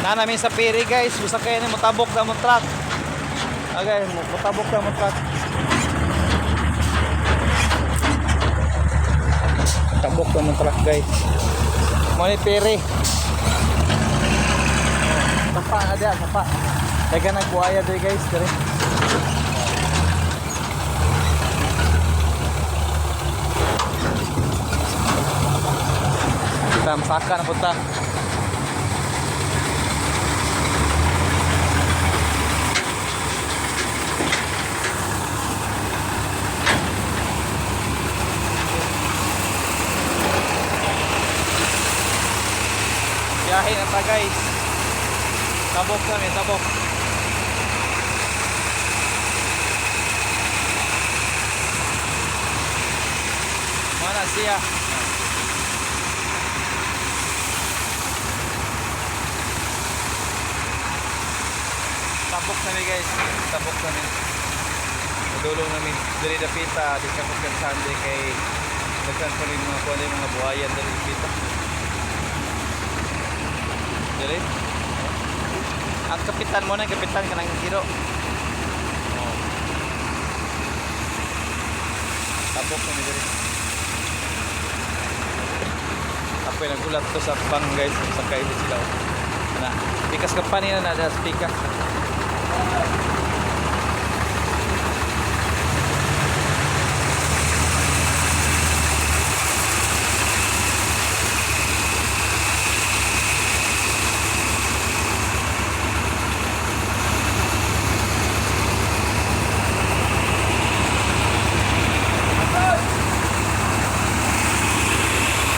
Na namin sa piri guys, gusto kayo ni motabok na mo truck. Okay, motabok na mo truck. Tabok na mo truck guys. Mo ni piri. Sapa ada, sapa. Dagan nagbuaya diri guys, diri. Kita masakan na punta. Biyahe na ta guys. Tabok kami, tabok. Mana siya? Tabok kami guys, tabok kami. Padulong namin dari dapita, di kapag kan Sunday kay daghan pa rin mga kuwan mga buhayan dari dapita. Dili? Ang kapitan mo na, kapitan ka ng giro. Tabok kami dili. Apoy nagulat to sa bang guys, sa kayo sila. Na, pikas company na nada pikas.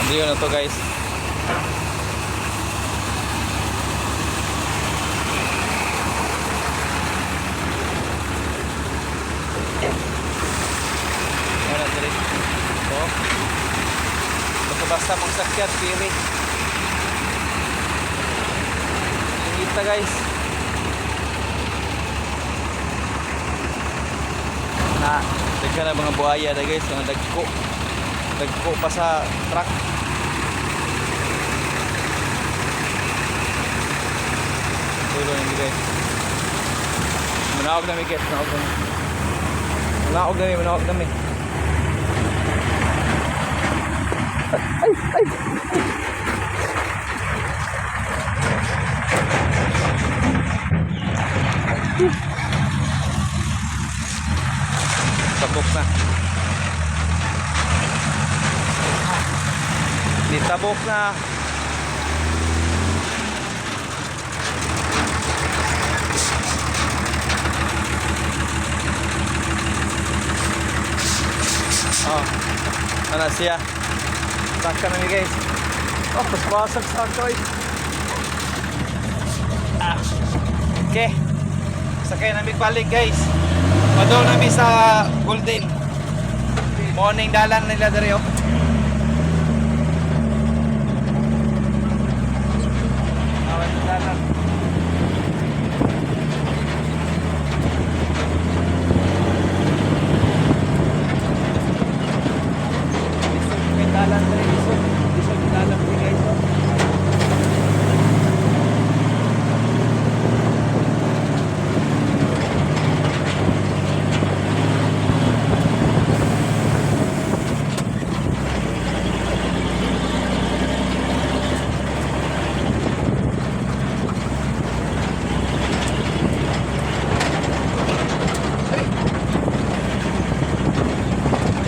Yun na to guys. Ano dito? So, basta mong sakyan piri. Kita guys. Na, daghan na mga buhaya na guys, mga dagko. Dagko pa sa truck. Tulo na guys. Manawag namin guys, manawag namin. Manawag namin. Ay, ay. Tabok na. Ditabok na. Oh, ano siya? Saka na guys. Oh, paswasag sa ako'y. Okay. Sakay namin balik guys. Madol namin sa Golden. Morning dalan nila dari oh. Awan dalan. Dalan dari isog dalan ni guys oh.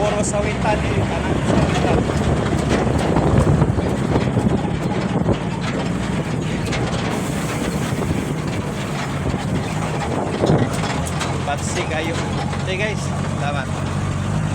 Puro sawitan eh, kanang sawitan. Patsig ayo. Okay guys, salamat.